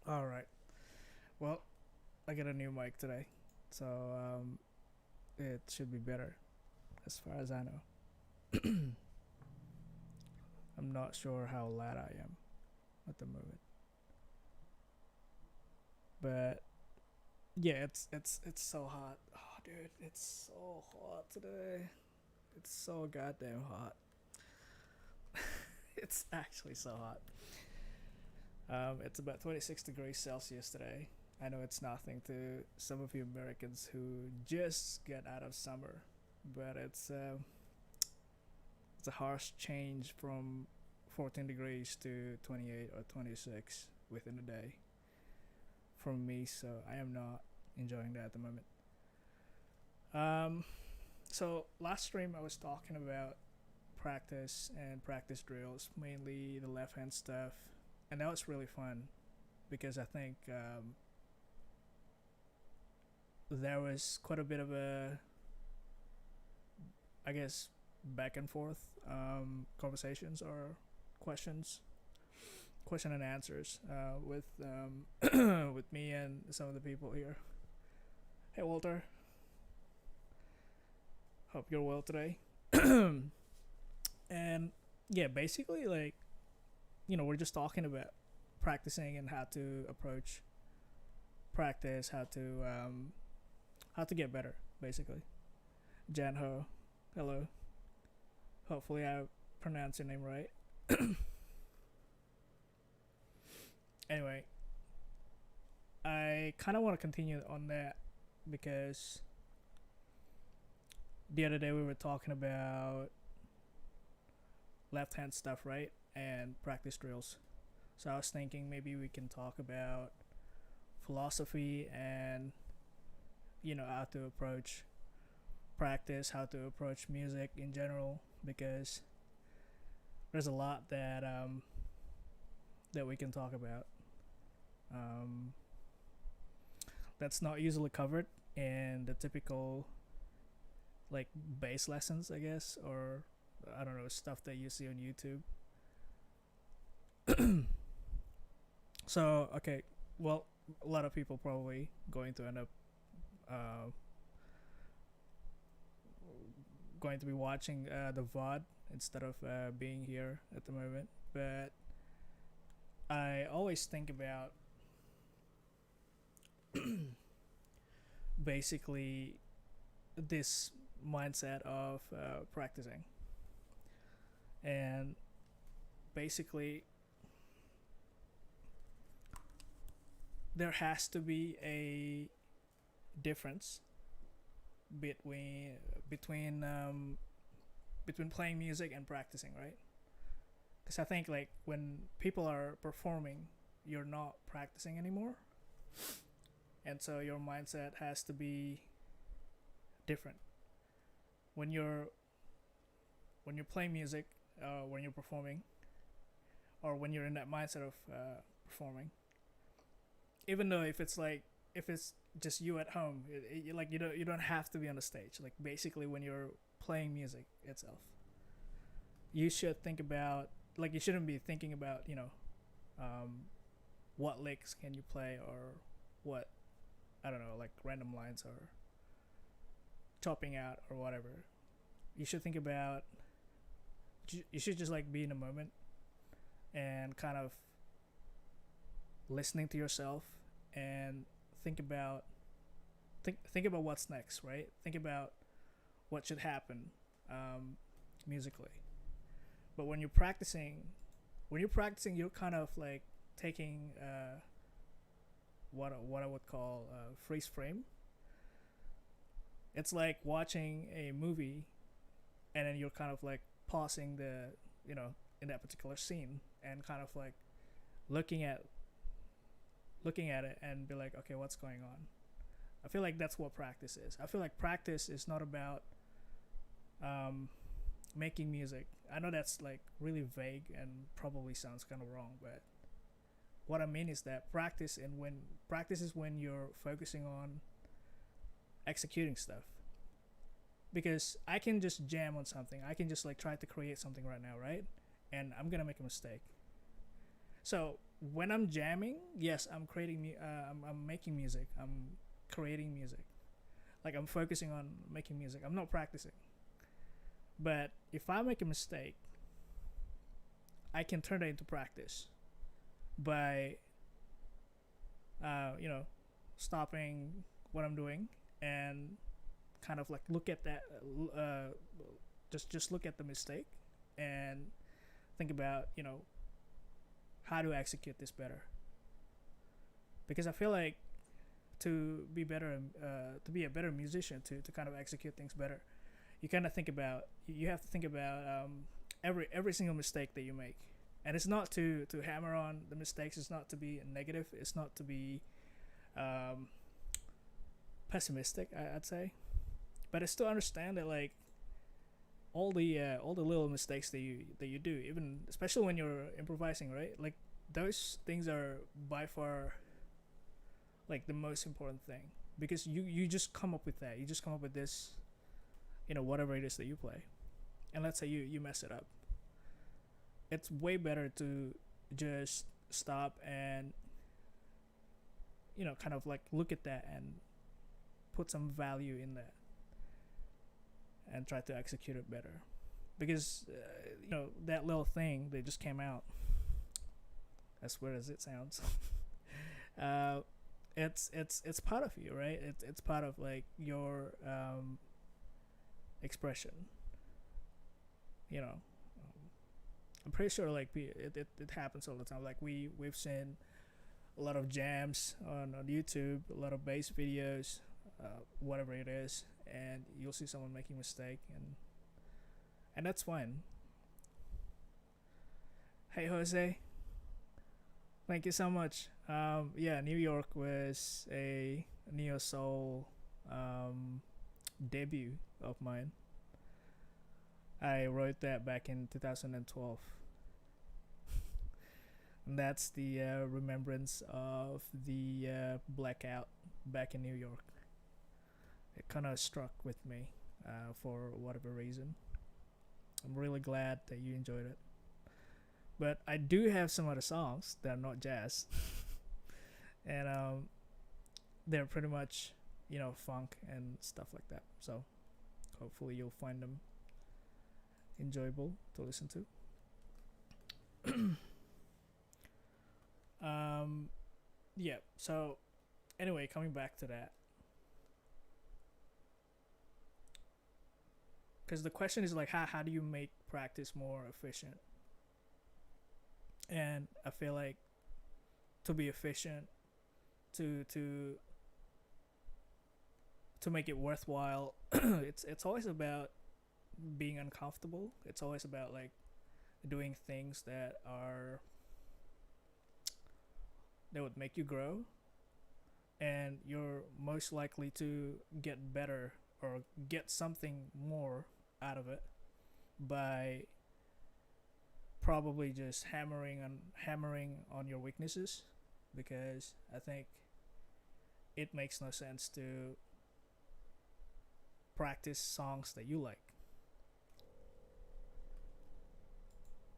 All right. Well, I got a new mic today, so it should be better as far as I know. I'm not sure how loud I am at the moment, but yeah, it's so hot. Oh, dude, it's so hot today. It's so goddamn hot. It's actually so hot. It's about 26 degrees Celsius today. I know it's nothing to some of you Americans who just get out of summer, but it's a harsh change from 14 degrees to 28 or 26 within a day for me. So I am not enjoying that at the moment. Um, so last stream I was talking about practice and practice drills, mainly the left hand stuff, and that was really fun because I think there was quite a bit of a, I guess, back and forth conversations or questions, question and answers with with me and some of the people here. Hey Walter, hope you're well today. And yeah, basically like we're just talking about practicing and how to approach practice, how to get better, basically. Janho, hello. Hopefully I pronounced your name right. Anyway, I kind of want to continue on that because the other day we were talking about left hand stuff, right? And practice drills. So I was thinking maybe we can talk about philosophy and how to approach practice, how to approach music in general, because there's a lot that we can talk about. Um, that's not usually covered in the typical like bass lessons, I guess, or I don't know, stuff that you see on YouTube. So okay, well, a lot of people probably going to end up uh, going to be watching the VOD instead of being here at the moment. But I always think about basically this mindset of practicing, and basically there has to be a difference between between um, between playing music and practicing, right? Because I think like when people are performing, you're not practicing anymore, and so your mindset has to be different. When you're playing music, when you're performing, or when you're in that mindset of performing, even though if it's just you at home, like you don't have to be on the stage. Like basically, when you're playing music itself, you should think about, like, you shouldn't be thinking about, um, what licks can you play, or what, I don't know, like random lines or chopping out or whatever. You should think about, you should just like be in the moment and kind of listening to yourself and think about think about what's next, right? Think about what should happen, musically. But when you're practicing, you're kind of like taking what I would call freeze frame. It's like watching a movie, and then you're kind of like pausing the, in that particular scene, and kind of like looking at it and be like, okay, what's going on? I feel like that's what practice is. I feel like practice is not about making music. I know that's like really vague and probably sounds kind of wrong, but what I mean is that practice is when you're focusing on executing stuff. Because I can just jam on something. I can just like try to create something right now, right? And I'm gonna make a mistake. So when I'm jamming, yes, I'm creating. I'm making music. I'm creating music. Like I'm focusing on making music. I'm not practicing. But if I make a mistake, I can turn it into practice by, stopping what I'm doing and kind of like look at that, just look at the mistake and think about, how to execute this better. Because I feel like to be better, to be a better musician, to kind of execute things better, you kind of think about, you have to think about every single mistake that you make. And it's not to hammer on the mistakes. It's not to be negative. It's not to be pessimistic, I'd say. But it's to understand that like all the little mistakes that you do, even especially when you're improvising, right? Like those things are by far like the most important thing, because you just come up with that. You just come up with this, whatever it is that you play, and let's say you mess it up. It's way better to just stop and kind of like look at that and put some value in that and try to execute it better. Because that little thing that just came out, as weird as it sounds, it's part of you, right? It's part of like your expression. I'm pretty sure like it happens all the time. Like we've seen a lot of jams on YouTube, a lot of bass videos, whatever it is, and you'll see someone making a mistake, and that's fine. Hey Jose, thank you so much. Yeah, New York was a neo soul debut of mine. I wrote that back in 2012. And that's the remembrance of the blackout back in New York. It kind of struck with me for whatever reason. I'm really glad that you enjoyed it. But I do have some other songs that are not jazz. And they're pretty much, funk and stuff like that. So hopefully you'll find them enjoyable to listen to. Yeah, so anyway, coming back to that, because the question is like, how do you make practice more efficient? And I feel like to be efficient, to to make it worthwhile. It's always about being uncomfortable. It's always about like doing things that would make you grow, and you're most likely to get better or get something more out of it by probably just hammering on your weaknesses, because I think it makes no sense to practice songs that you like.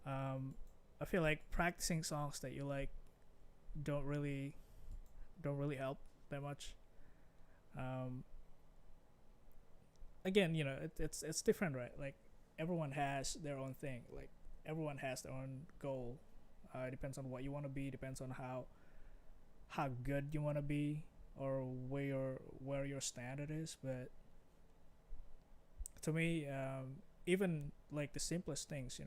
I feel like practicing songs that you like don't really don't really help that much. Um, Again, it's different, right? Like everyone has their own thing. Like everyone has their own goal. It depends on what you want to be. Depends on how good you want to be, or where your standard is. But to me, even like the simplest things,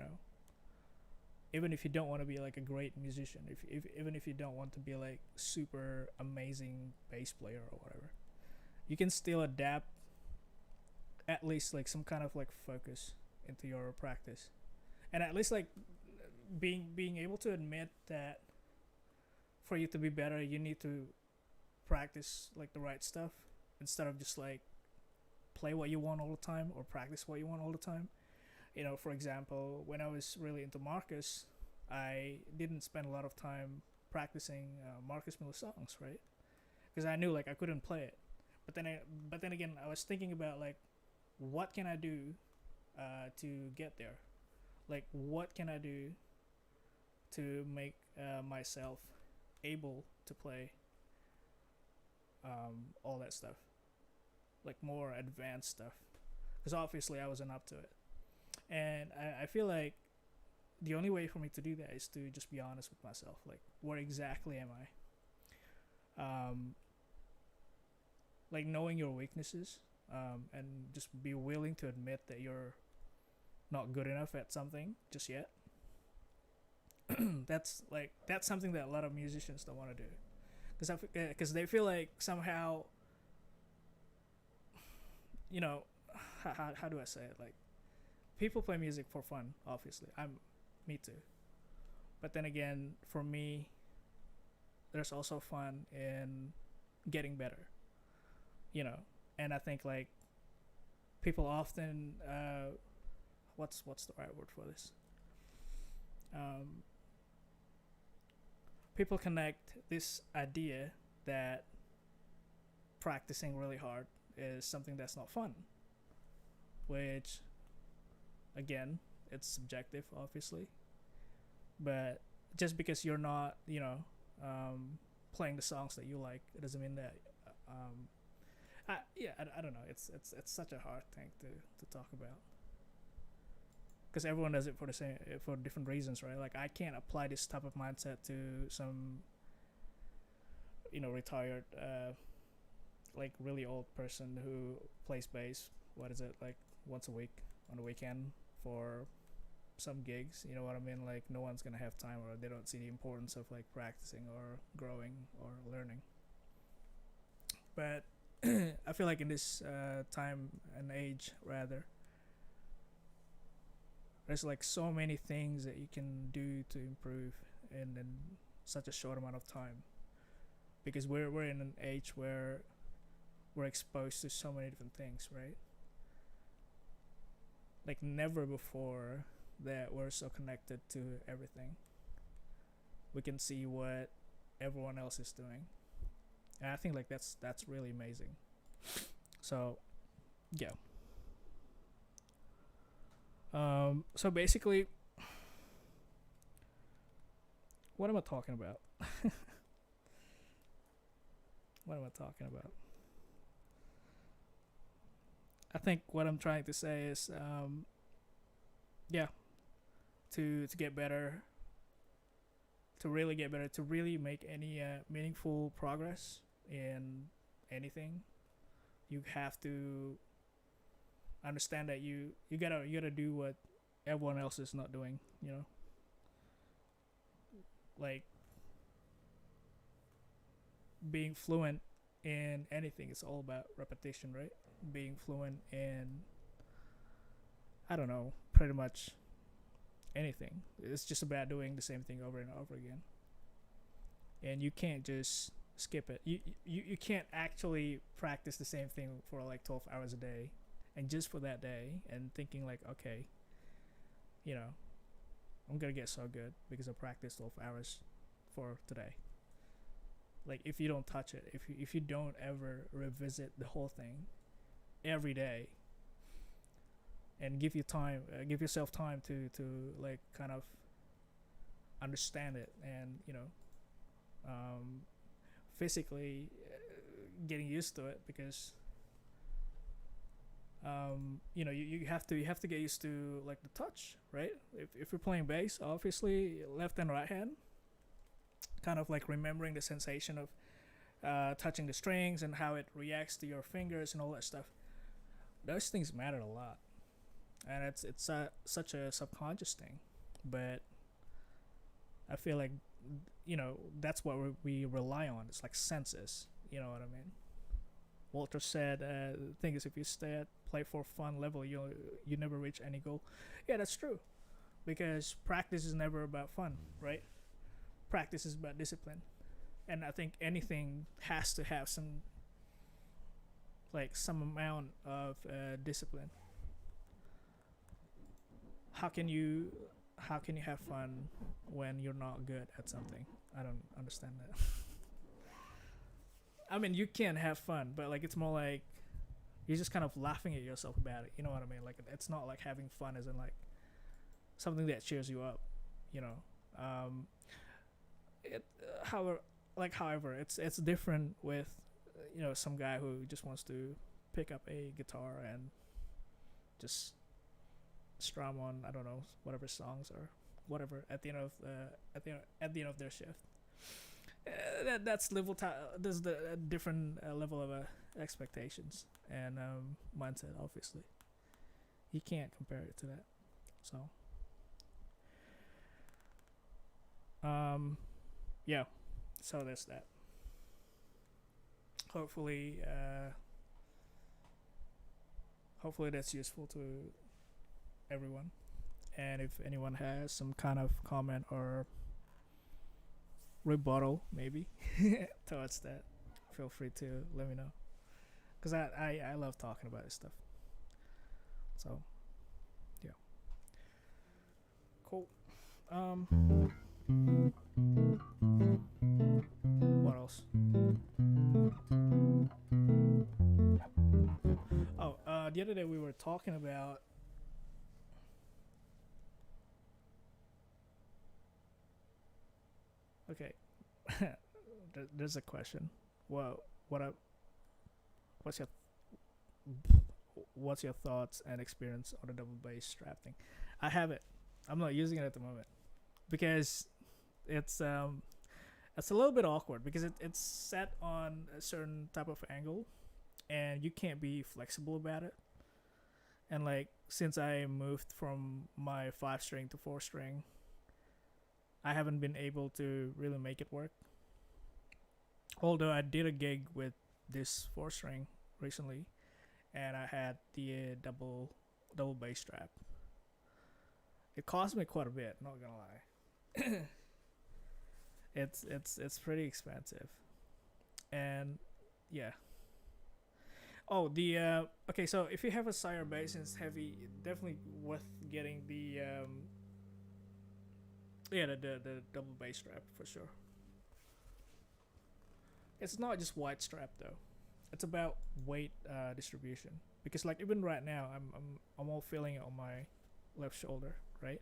even if you don't want to be like a great musician, if even if you don't want to be like super amazing bass player or whatever, you can still adapt at least like some kind of like focus into your practice, and at least like being able to admit that for you to be better, you need to practice like the right stuff instead of just like play what you want all the time or practice what you want all the time. For example, when I was really into Marcus, I didn't spend a lot of time practicing Marcus Miller songs, right? Because I knew like I couldn't play it. But then again, I was thinking about like, what can I do to get there? Like, what can I do to make myself able to play all that stuff, like more advanced stuff? Because obviously I wasn't up to it. And I feel like the only way for me to do that is to just be honest with myself. Like, where exactly am I? Like, knowing your weaknesses, and just be willing to admit that you're not good enough at something just yet. That's something that a lot of musicians don't want to do, because they feel like somehow, you know, how do I say it? Like, people play music for fun, obviously. Me too. But then again, for me, there's also fun in getting better, And I think like people often, what's the right word for this? People connect this idea that practicing really hard is something that's not fun, which again, it's subjective, obviously. But just because you're not, playing the songs that you like, it doesn't mean that. I don't know. It's such a hard thing to talk about, because everyone does it for different reasons, right? Like I can't apply this type of mindset to some, retired, like really old person who plays bass. What is it, like once a week on the weekend for some gigs? You know what I mean? Like no one's gonna have time, or they don't see the importance of like practicing or growing or learning. But I feel like in this time and age, rather, there's like so many things that you can do to improve in such a short amount of time, because we're in an age where we're exposed to so many different things, right? Like never before that we're so connected to everything. We can see what everyone else is doing, and I think like that's really amazing. So yeah. So basically, what am I talking about? What am I talking about? I think what I'm trying to say is, yeah, to get better, to really get better, to really make any meaningful progress in anything, you have to understand that you gotta do what everyone else is not doing. Like being fluent in anything is all about repetition, right? Being fluent in, I don't know, pretty much anything. It's just about doing the same thing over and over again. And you can't just skip it. You can't actually practice the same thing for like 12 hours a day and just for that day and thinking like, okay, you know, I'm gonna get so good because I practiced 12 hours for today. Like if you don't touch it, if you don't ever revisit the whole thing every day and give yourself time to like kind of understand it, and physically getting used to it, because you have to get used to like the touch, right? If you're playing bass, obviously left and right hand, kind of like remembering the sensation of touching the strings and how it reacts to your fingers and all that stuff. Those things matter a lot, and it's such a subconscious thing, but I feel like that's what we rely on. It's like senses, you know what I mean? Walter said, the thing is, if you stay at play for fun level, you never reach any goal. Yeah, that's true, because practice is never about fun, right? Practice is about discipline, and I think anything has to have some amount of discipline. How can you have fun when you're not good at something? I don't understand that. I mean, you can have fun, but like it's more like you're just kind of laughing at yourself about it. You know what I mean? Like it's not like having fun as in like something that cheers you up. You know, however, it's different with some guy who just wants to pick up a guitar and just strum on, I don't know, whatever songs or whatever at the end of at the end of their shift. There's the different level of expectations and mindset. Obviously, you can't compare it to that. So, yeah. So there's that. Hopefully that's useful to everyone. And if anyone has some kind of comment or rebuttal maybe towards that, feel free to let me know, because I love talking about this stuff. So yeah, cool. What else? The other day we were talking about okay. There's a question. Well, what's your thoughts and experience on the double bass strap thing? I have it. I'm not using it at the moment because it's a little bit awkward because it's set on a certain type of angle and you can't be flexible about it. And like since I moved from my 5-string to 4-string, I haven't been able to really make it work. Although I did a gig with this 4-string recently, and I had the double bass strap. It cost me quite a bit, not gonna lie. It's pretty expensive, and yeah. Oh, the okay. So if you have a Sire bass and it's heavy, definitely worth getting the the double bass strap for sure. It's not just wide strap though. It's about weight distribution, because like even right now I'm all feeling it on my left shoulder, right?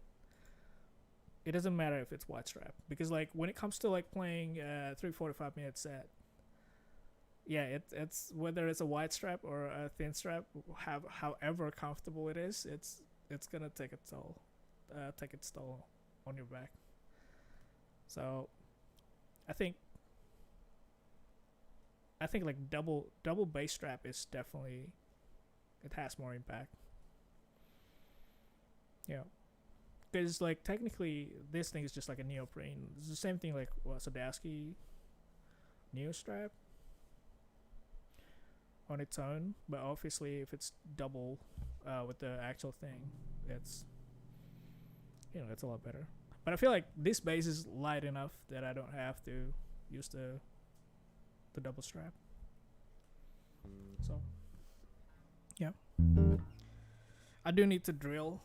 It doesn't matter if it's wide strap, because like when it comes to like playing 3 45 minute set, yeah, it's whether it's a wide strap or a thin strap, however comfortable it is, it's gonna take its toll on your back. So I think like double bass strap is definitely, it has more impact. Yeah, because like technically this thing is just like a neoprene. It's the same thing like Sadowski new strap on its own, but obviously if it's double with the actual thing, it's it's a lot better. But I feel like this base is light enough that I don't have to use the double strap. So yeah, I do need to drill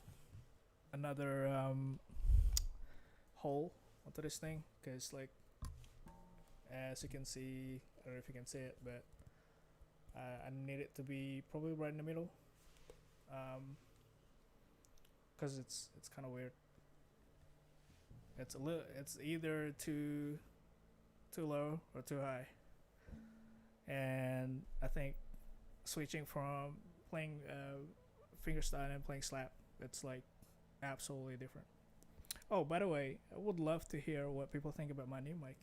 another hole onto this thing, because like as you can see, I don't know if you can see it, but I need it to be probably right in the middle, because it's kind of weird. It's either too low or too high, and I think switching from playing fingerstyle and playing slap, it's like absolutely different. Oh, by the way, I would love to hear what people think about my new mic.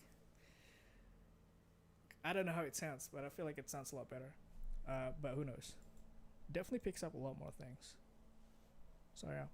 I don't know how it sounds, but I feel like it sounds a lot better. But who knows? Definitely picks up a lot more things. So yeah.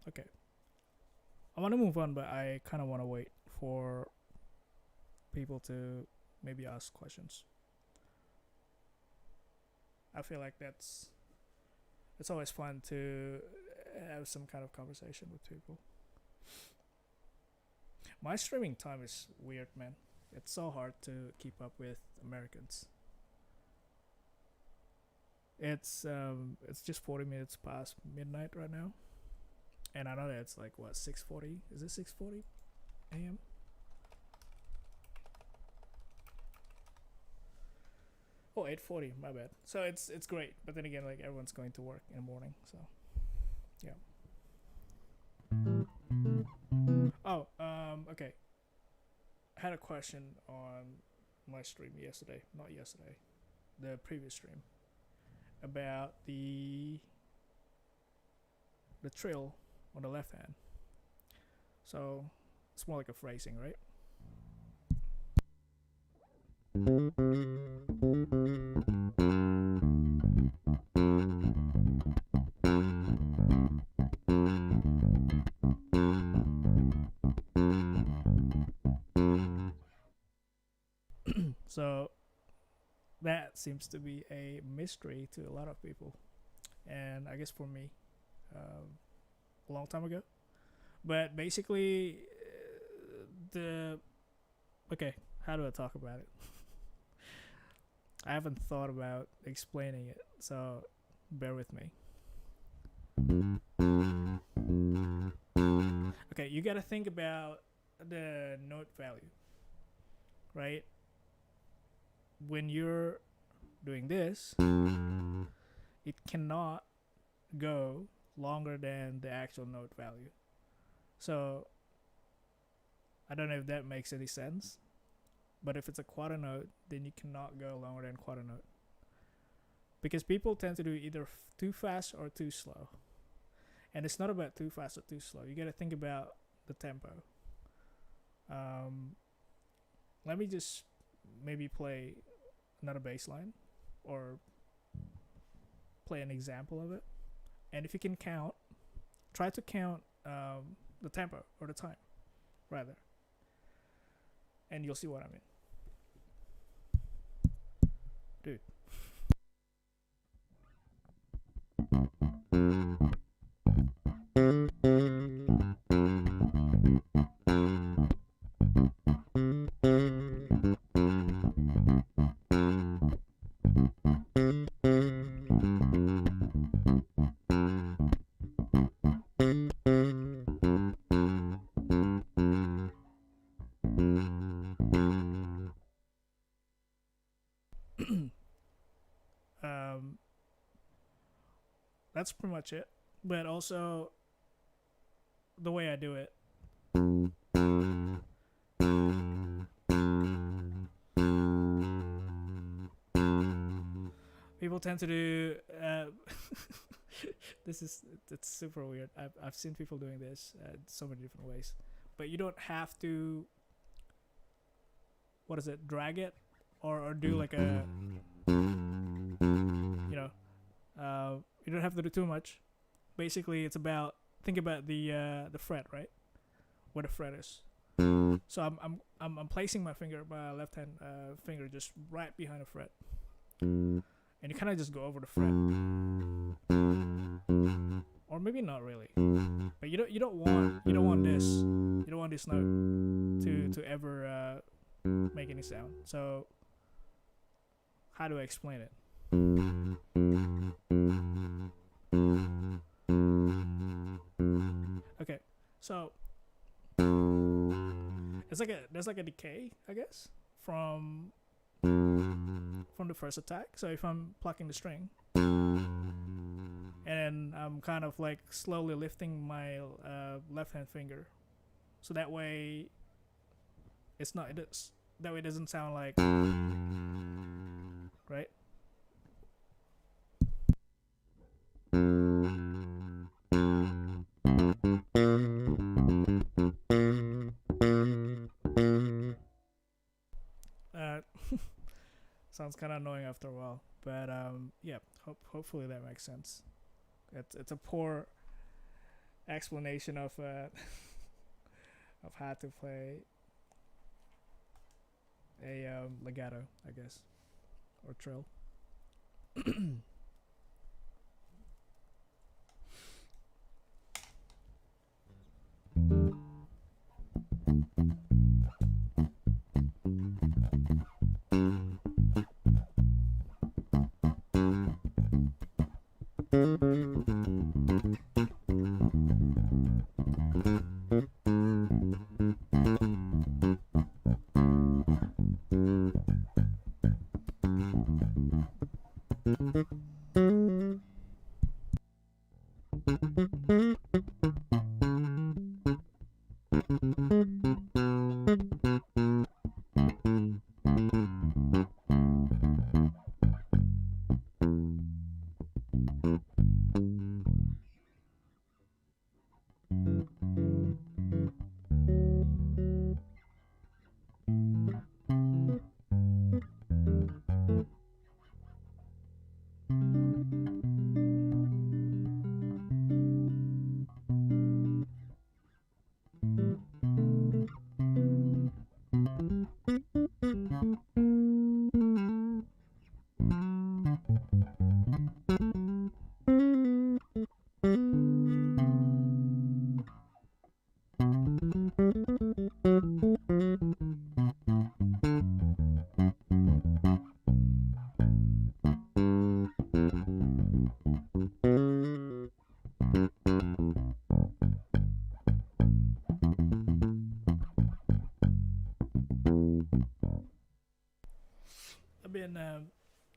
Okay. I want to move on, but I kind of want to wait for people to maybe ask questions. I feel like it's always fun to have some kind of conversation with people. My streaming time is weird, man. It's so hard to keep up with Americans. It's just 40 minutes past midnight right now, and I know that it's like what 6:40. Is it 6:40 a.m.? Oh, 8:40. My bad. So it's great, but then again, like everyone's going to work in the morning, so yeah. Oh, okay. I had a question on my stream yesterday, not yesterday, the previous stream, about the trill on the left hand. So it's more like a phrasing, right? So that seems to be a mystery to a lot of people, and I guess for me, a long time ago. But basically, okay, how do I talk about it? I haven't thought about explaining it, so bear with me. Okay, you gotta think about the note value, right? When you're doing this, it cannot go longer than the actual note value. So I don't know if that makes any sense, but if it's a quarter note, then you cannot go longer than quarter note, because people tend to do either too fast or too slow, and it's not about too fast or too slow. You got to think about the tempo. Let me just maybe play another bass line or play an example of it, and if you can count, try to count the tempo or the time rather, and you'll see what I mean. Dude. that's pretty much it. But also the way I do it. People tend to do it's super weird. I've seen people doing this so many different ways, but you don't have to, what is it, drag it, or do like a, you know, you don't have to do too much. Basically, it's about, think about the fret, right? Where the fret is. So I'm placing my left hand finger just right behind the fret, and you kind of just go over the fret, or maybe not really, but you don't want this note to ever make any sound. So how do I explain it? Okay, so there's like a decay, I guess, from the first attack. So if I'm plucking the string, and I'm kind of like slowly lifting my left hand finger, so that way that way it doesn't sound like, right? Sounds kind of annoying after a while, but yeah, hopefully that makes sense. It's a poor explanation of of how to play a legato, I guess, or trill.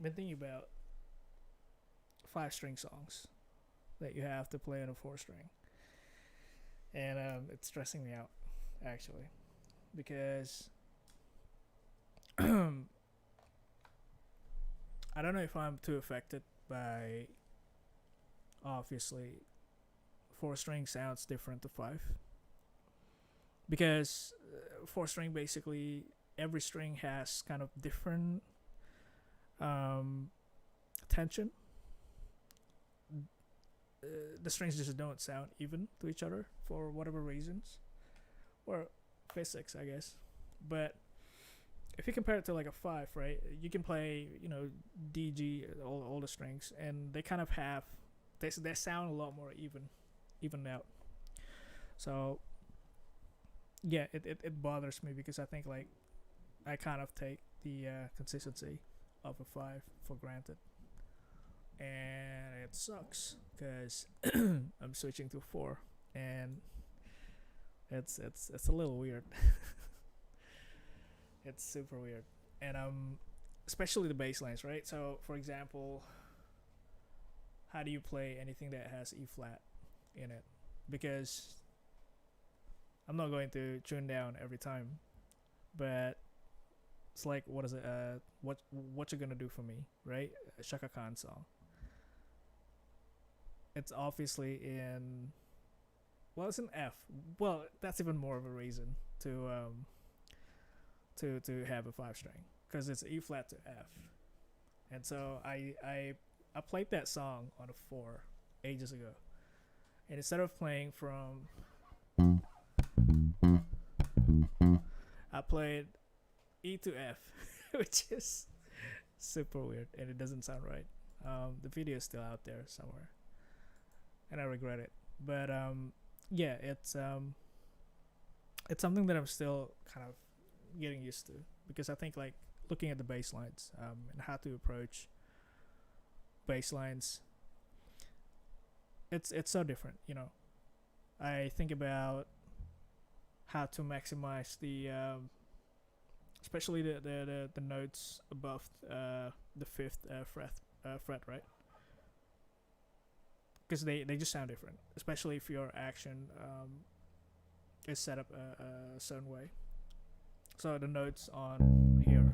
Been thinking about 5-string songs that you have to play on a 4-string, and it's stressing me out actually, because I don't know if I'm too affected by, obviously 4-string sounds different to 5, because 4-string basically every string has kind of different tension. The strings just don't sound even to each other for whatever reasons, or physics, I guess. But if you compare it to like a 5, right, you can play, D, G, all the strings, and they kind of have, they sound a lot more evened out. So yeah, it bothers me, because I think like I kind of take the consistency of a 5 for granted, and it sucks because I'm switching to 4, and it's a little weird. It's super weird, and especially the bass lines, right? So for example, how do you play anything that has E flat in it? Because I'm not going to tune down every time, but it's like, what is it? What you gonna do for me, right? A Shaka Khan song. It's obviously in, well, it's an F. Well, that's even more of a reason to have a 5 string, because it's E flat to F. And so I played that song on a 4 ages ago, and instead of playing from, I played E to F, which is super weird, and it doesn't sound right. The video is still out there somewhere, and I regret it. But yeah, it's something that I'm still kind of getting used to, because I think, like, looking at the bass lines, and how to approach bass lines, it's so different. I think about how to maximize the especially the notes above the fifth fret, right? Because they just sound different, especially if your action is set up a certain way. So the notes on here,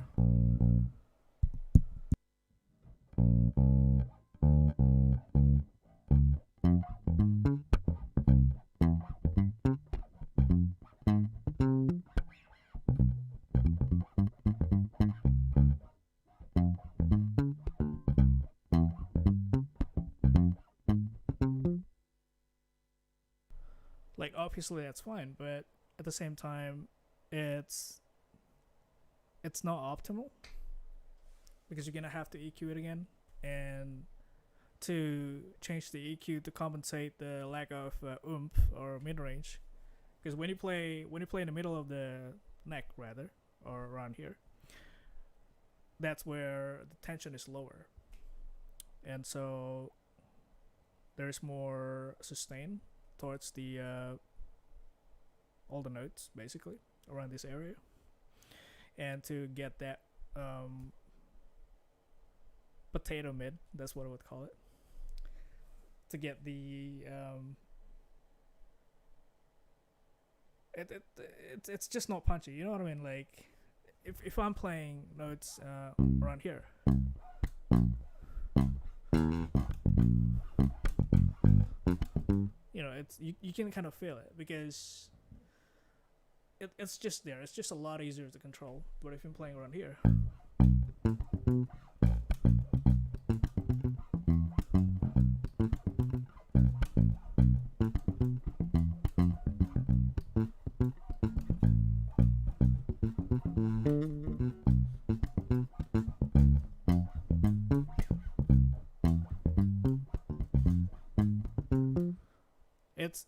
like, obviously that's fine, but at the same time, it's it's not optimal, because you're gonna have to EQ it again, and to change the EQ to compensate the lack of oomph or mid range, because when you play in the middle of the neck, rather, or around here, that's where the tension is lower, and so there's more sustain towards the all the notes, basically, around this area. And to get that potato mid, that's what I would call it, to get the it's just not punchy, you know what I mean? Like, if I'm playing notes around here, it's, you can kind of feel it, because it's just there. It's just a lot easier to control. But if I'm playing around here,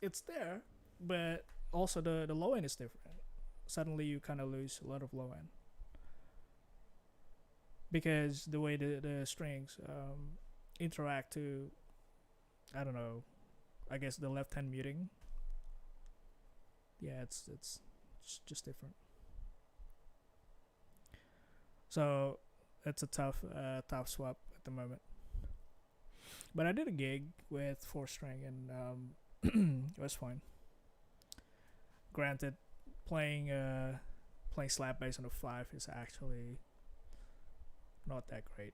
it's there, but also the low end is different. Suddenly you kind of lose a lot of low end, because the way the strings interact to, I don't know, I guess the left hand muting. Yeah, it's just different. So it's a tough swap at the moment. But I did a gig with 4 string, and it was fine. Granted, playing slap bass on a 5 is actually not that great.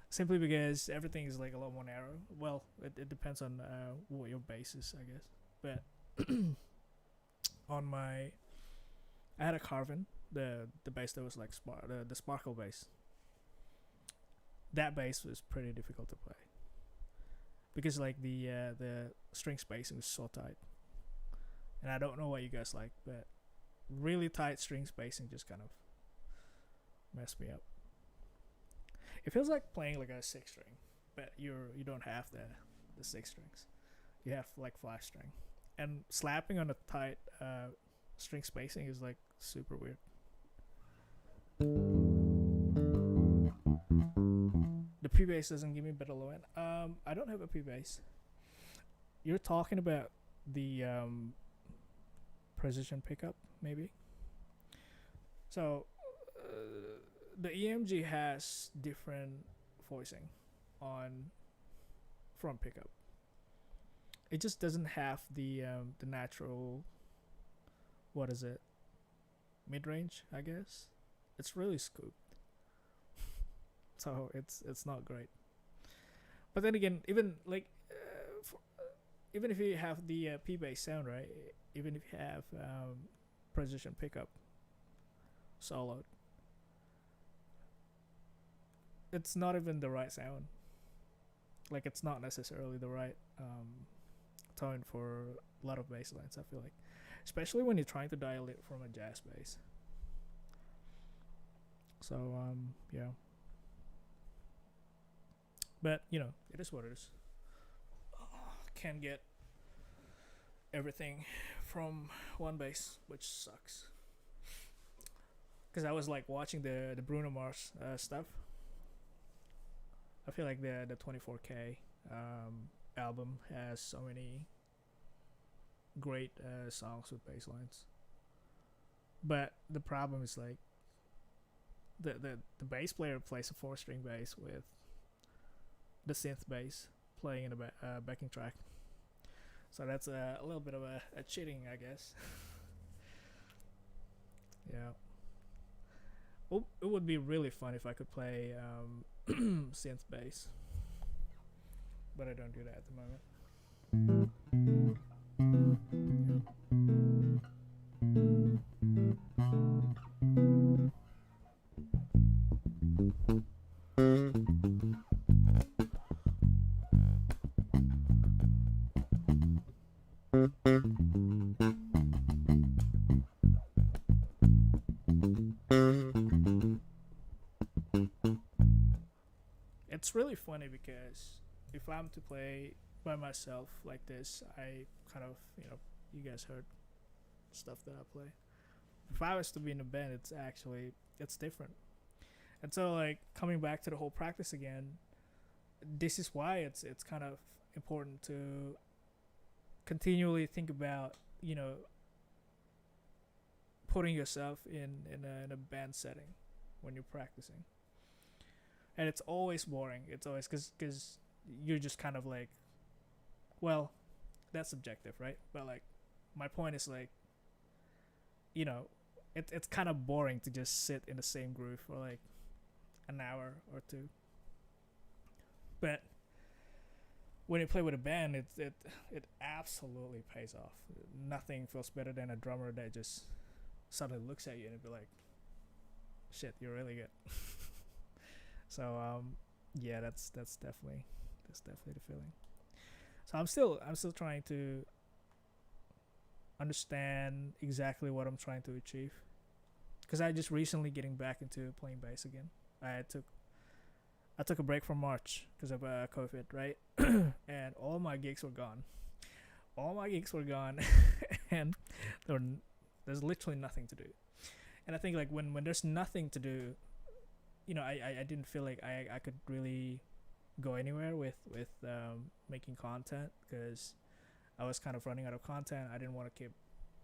Simply because everything is like a lot more narrow. Well, it depends on what your bass is, I guess. But I had a Carvin, the bass that was like the sparkle bass. That bass was pretty difficult to play, because like the string spacing was so tight, and I don't know what you guys like, but really tight string spacing just kind of messed me up. It feels like playing like a 6 string, but you don't have the 6 strings. You have like 5 string, and slapping on a tight string spacing is like super weird. The P bass doesn't give me better low end. I don't have a P bass. You're talking about the precision pickup, maybe. So the EMG has different voicing on front pickup. It just doesn't have the natural, what is it, mid range, I guess. It's really scooped, so it's not great. But then again, even like even if you have the P bass sound, right? Even if you have precision pickup soloed, it's not even the right sound. Like it's not necessarily the right tone for a lot of bass lines. I feel like, especially when you're trying to dial it from a jazz bass. So yeah, but you know, it is what it is. Can't get everything from one bass, which sucks. Because I was like watching the Bruno Mars stuff. I feel like the 24K album has so many great songs with bass lines. But the problem is like the bass player plays a 4-string bass with the synth bass playing in the backing track. So that's a little bit of a cheating, I guess. Yeah. Well, it would be really fun if I could play synth bass, but I don't do that at the moment. It's really funny because if I'm to play by myself like this, I kind of, you know, you guys heard stuff that I play. If I was to be in a band, it's different. And so like coming back to the whole practice again, this is why it's kind of important to continually think about, you know, putting yourself in a band setting when you're practicing. And it's always boring. It's always because you're just kind of like, well, that's subjective, right? But like, my point is like, you know, it's kind of boring to just sit in the same groove for like an hour or two. But when you play with a band, it absolutely pays off. Nothing feels better than a drummer that just suddenly looks at you and be like, "Shit, you're really good." So yeah, that's definitely the feeling. So I'm still trying to understand exactly what I'm trying to achieve, because I just recently getting back into playing bass again. I took a break from March because of COVID, right? And all my gigs were gone. And there's literally nothing to do. And I think like when there's nothing to do, you know, I didn't feel like I could really go anywhere with making content, because I was kind of running out of content. I didn't want to keep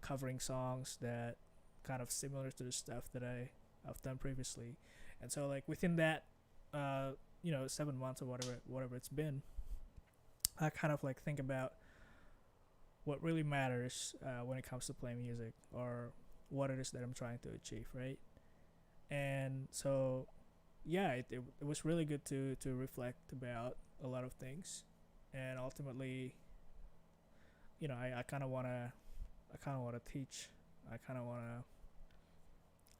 covering songs that kind of similar to the stuff that I've done previously. And so like within that 7 months or whatever it's been, I kind of like think about what really matters when it comes to playing music, or what it is that I'm trying to achieve, right? And so yeah, it was really good to reflect about a lot of things. And ultimately, you know, I kind of want to teach. I kind of want to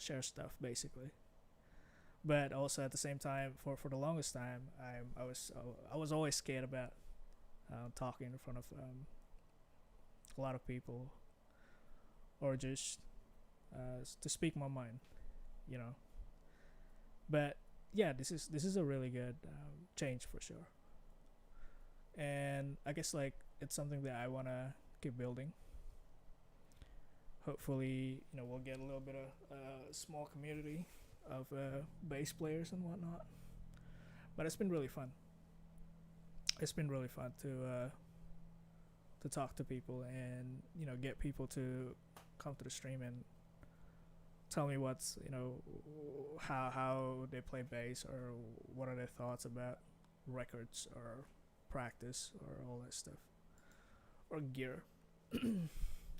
share stuff basically. But also at the same time, for the longest time, I was always scared about talking in front of a lot of people, or just to speak my mind, you know. But yeah, this is a really good change for sure. And I guess like it's something that I want to keep building. Hopefully, you know, we'll get a little bit of a small community of bass players and whatnot. But it's been really fun. It's been really fun to talk to people, and you know, get people to come to the stream and tell me what's, you know, how they play bass, or what are their thoughts about records or practice or all that stuff or gear.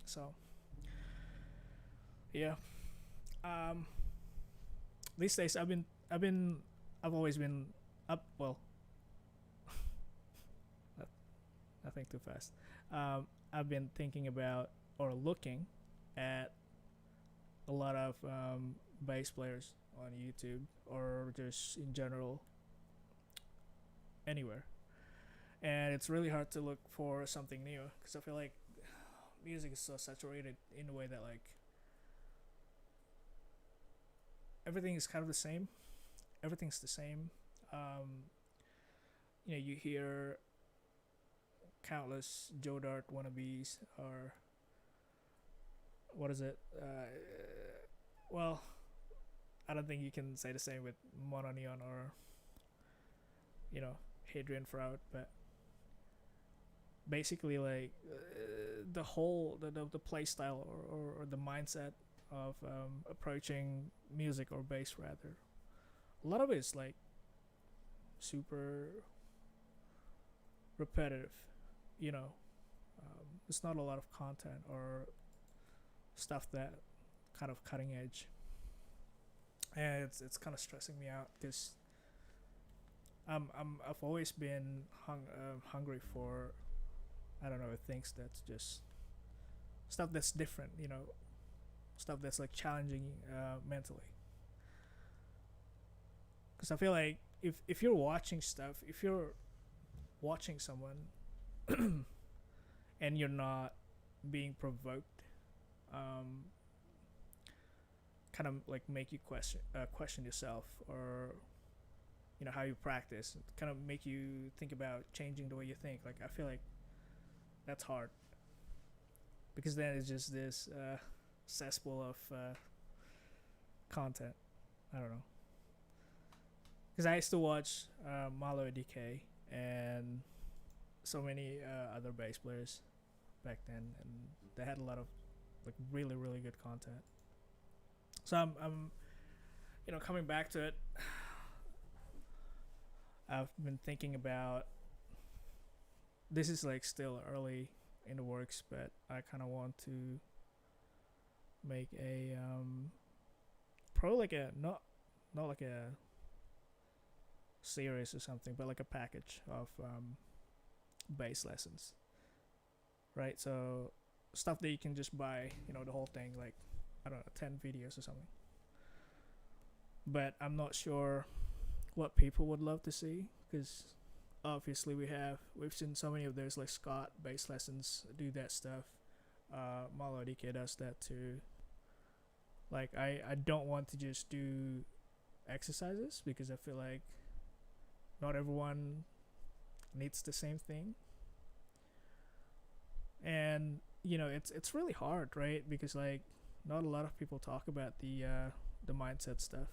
So yeah, um, these days I've always been up. Well, nothing too fast. I've been thinking about or looking at a lot of bass players on YouTube or just in general anywhere, and it's really hard to look for something new because I feel like music is so saturated in a way that like everything is kind of the same. Everything's the same. Um, you hear countless Joe Dart wannabes or what is it? Well, I don't think you can say the same with Mono Neon or Hadrian Fraud, but basically like the whole the play style or the mindset of approaching music or bass rather. A lot of it is like super repetitive, you know. It's not a lot of content or stuff that kind of cutting edge, and it's kind of stressing me out because I've always been hungry for, I don't know, things that's just stuff that's different, stuff that's like challenging mentally. Because I feel like if you're watching stuff, if you're watching someone and you're not being provoked, kind of like make you question yourself or how you practice, kind of make you think about changing the way you think. Like I feel like that's hard because then it's just this cesspool of content. I don't know. Because I used to watch Malo DK and so many other bass players back then, and they had a lot of like really really good content. So I'm coming back to it. I've been thinking about this is like still early in the works, but I kind of want to make a probably like a not like a series or something, but like a package of bass lessons, right? So stuff that you can just buy, the whole thing, like I don't know, 10 videos or something. But I'm not sure what people would love to see because obviously we've seen so many of those, like Scott bass lessons do that stuff. Malo DK does that too. Like I don't want to just do exercises because I feel like not everyone needs the same thing, and it's really hard, right? Because like not a lot of people talk about the mindset stuff.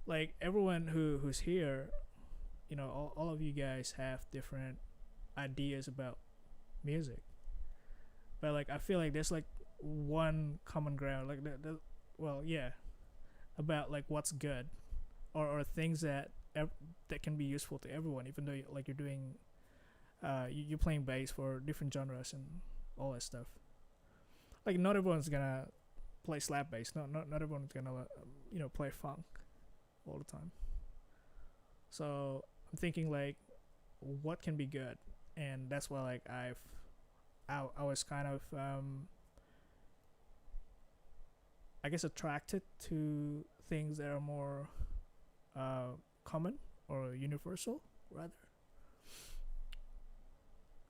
Like everyone who's here, all of you guys have different ideas about music, but like I feel like there's like one common ground, like well, yeah, about like what's good or things that that can be useful to everyone, even though you're doing you're playing bass for different genres and all that stuff. Like not everyone's gonna play slap bass. Not everyone's gonna play funk all the time. So I'm thinking like what can be good, and that's why like I was kind of I guess attracted to things that are more common or universal rather.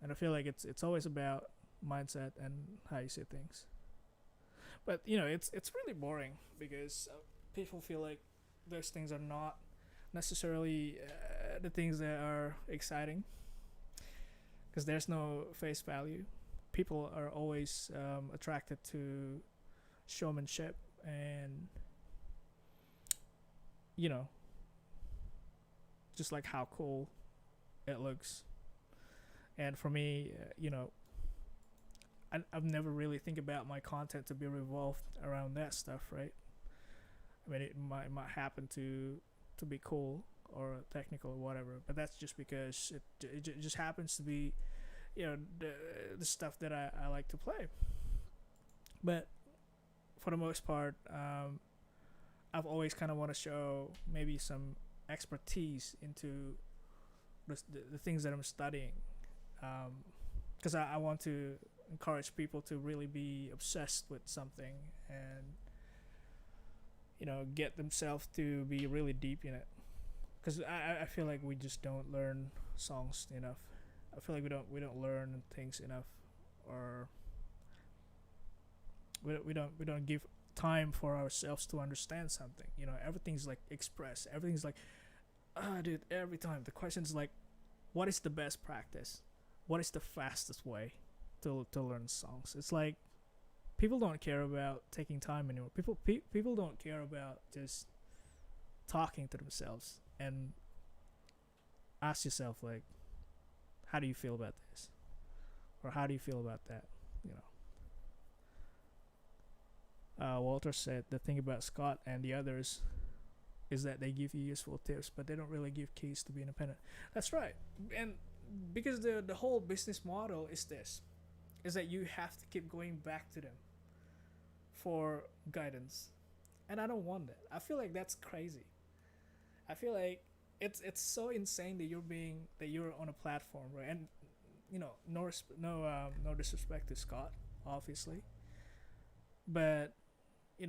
And I feel like it's always about mindset and how you say things. But it's really boring because people feel like those things are not necessarily the things that are exciting because there's no face value. People are always attracted to showmanship and just like how cool it looks. And for me, I've never really think about my content to be revolved around that stuff, right? I mean, it might happen to be cool, or technical or whatever. But that's just because it just happens to be, the stuff that I like to play. But for the most part, I've always kind of want to show maybe some expertise into the things that I'm studying, because I want to encourage people to really be obsessed with something and get themselves to be really deep in it. Because I feel like we just don't learn songs enough. I feel like we don't learn things enough, or we don't give time for ourselves to understand something. Everything's like express. Everything's like, dude. Every time the question's like, what is the best practice? What is the fastest way to learn songs? It's like people don't care about taking time anymore. People don't care about just talking to themselves and ask yourself, like, how do you feel about this, or how do you feel about that? Walter said the thing about Scott and the others is that they give you useful tips, but they don't really give keys to be independent. That's right. And because the whole business model is this, is that you have to keep going back to them for guidance. And I don't want that. I feel like that's crazy. I feel like it's so insane that you're on a platform, right? And no disrespect to Scott, obviously, but you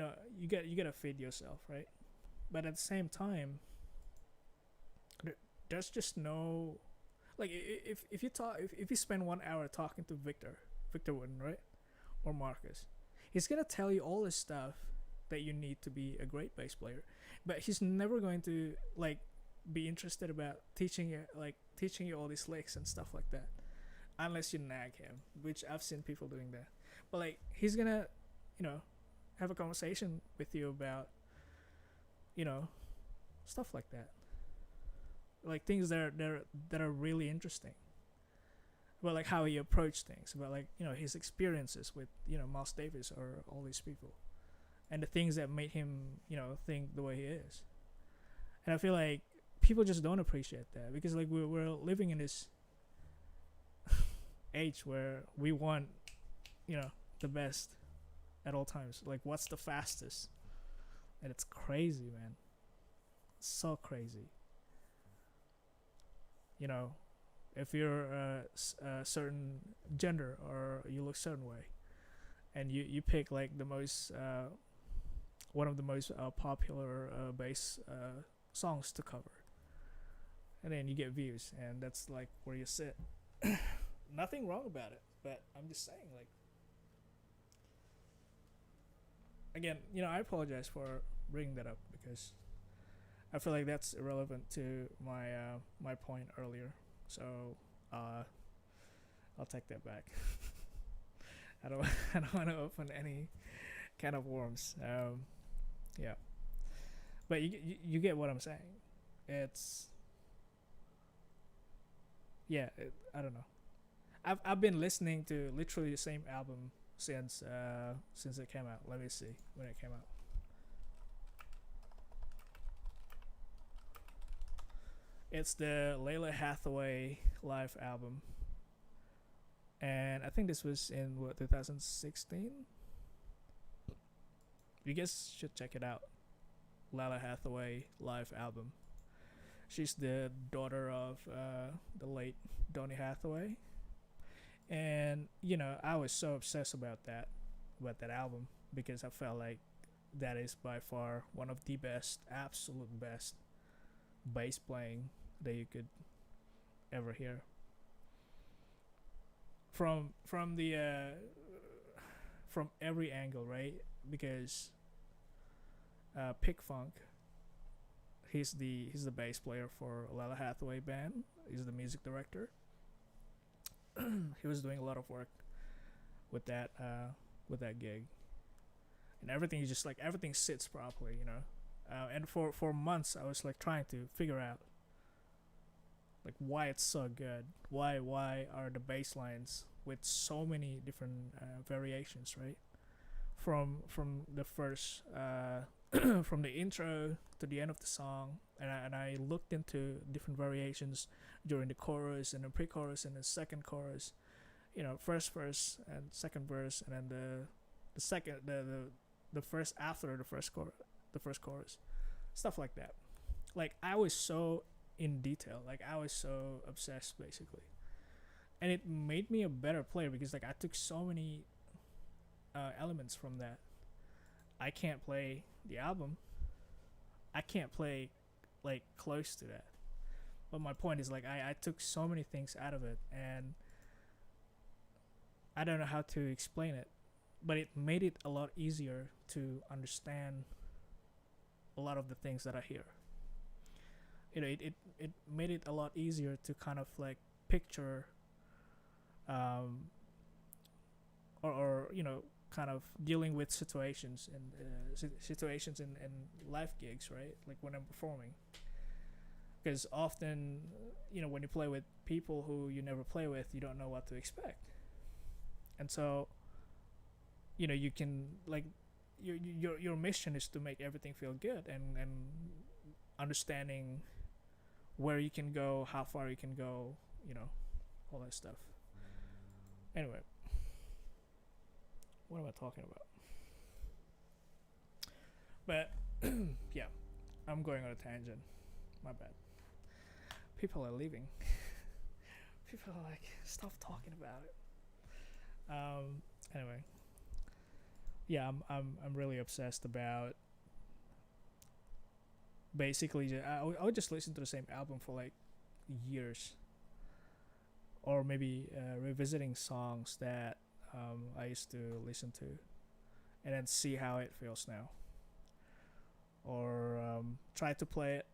gotta feed yourself, right? But at the same time, there's just no, like, if you spend 1 hour talking to Victor Wooden, right, or Marcus, he's gonna tell you all this stuff that you need to be a great bass player, but he's never going to like be interested about teaching you all these licks and stuff like that, unless you nag him, which I've seen people doing that. But like, he's gonna have a conversation with you about stuff like that, like things that are really interesting about, like, how he approached things, about, like, his experiences with Miles Davis or all these people, and the things that made him think the way he is. And I feel like people just don't appreciate that, because like we're living in this age where we want the best at all times. Like, what's the fastest? And it's crazy, man. It's so crazy. If you're a certain gender, or you look a certain way, and you pick like the most one of the most popular bass songs to cover, and then you get views, and that's like where you sit. Nothing wrong about it, but I'm just saying, like, again, I apologize for bringing that up, because I feel like that's irrelevant to my point earlier. So I'll take that back. I don't want to open any kind of worms. Yeah, but you get what I'm saying. It's I don't know. I've been listening to literally the same album since it came out. Let me see when it came out. It's the Layla Hathaway live album, and I think this was in 2016. You guys should check it out. Layla Hathaway live album. She's the daughter of the late Donny Hathaway, and I was so obsessed about that album, because I felt like that is by far one of the best, absolute best bass playing that you could ever hear. From every angle, right? Because Pick Funk, he's the bass player for Layla Hathaway band. He's the music director. He was doing a lot of work with that gig, and everything is just like, everything sits properly, and for months I was like trying to figure out like why it's so good, why are the bass lines with so many different variations, right, from the first from the intro to the end of the song, and I looked into different variations during the chorus and the pre-chorus and the second chorus, first verse and second verse, and then the second the first after the first chorus, stuff like that. Like I was so in detail, like I was so obsessed basically, and it made me a better player because like I took so many elements from that. I can't play the album. I can't play like close to that. But my point is like I took so many things out of it, and I don't know how to explain it, but it made it a lot easier to understand a lot of the things that I hear. It made it a lot easier to kind of like picture or kind of dealing with situations and situations in live gigs, right? Like when I'm performing, because often when you play with people who you never play with, you don't know what to expect, and so you can like your mission is to make everything feel good, and understanding where you can go, how far you can go, all that stuff. Anyway, what am I talking about? But yeah, I'm going on a tangent. My bad. People are leaving. People are like, stop talking about it. Anyway, yeah, I'm really obsessed about. Basically, I would just listen to the same album for like years, or maybe revisiting songs that I used to listen to, and then see how it feels now, or try to play it,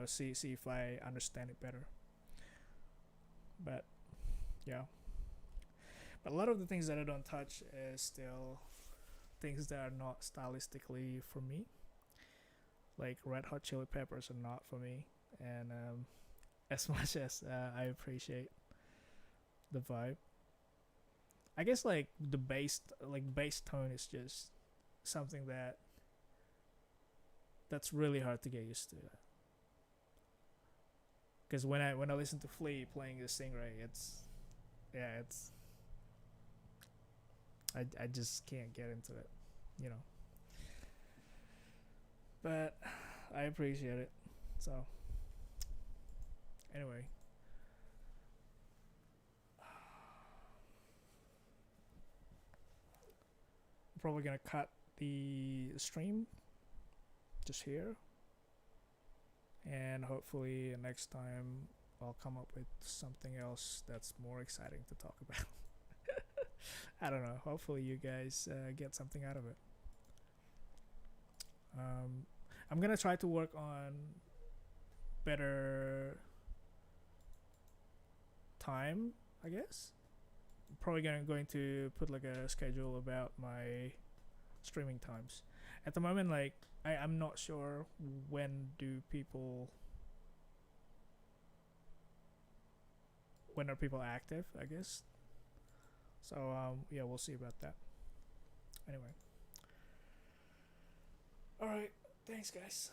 see if I understand it better. But yeah, but a lot of the things that I don't touch is still things that are not stylistically for me. Like Red Hot Chili Peppers are not for me, and as much as I appreciate the vibe, I guess like the bass tone is just something that's really hard to get used to. Because when I listen to Flea playing the Stingray, it's I just can't get into it, But I appreciate it. So anyway, I'm probably gonna cut the stream just here, and hopefully next time I'll come up with something else that's more exciting to talk about. I don't know. Hopefully you guys get something out of it. I'm gonna try to work on better time, I guess. Probably going to put like a schedule about my streaming times. At the moment, like I'm not sure when are people active, I guess. So yeah, we'll see about that. Anyway. Alright, thanks guys.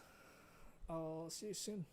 I'll see you soon.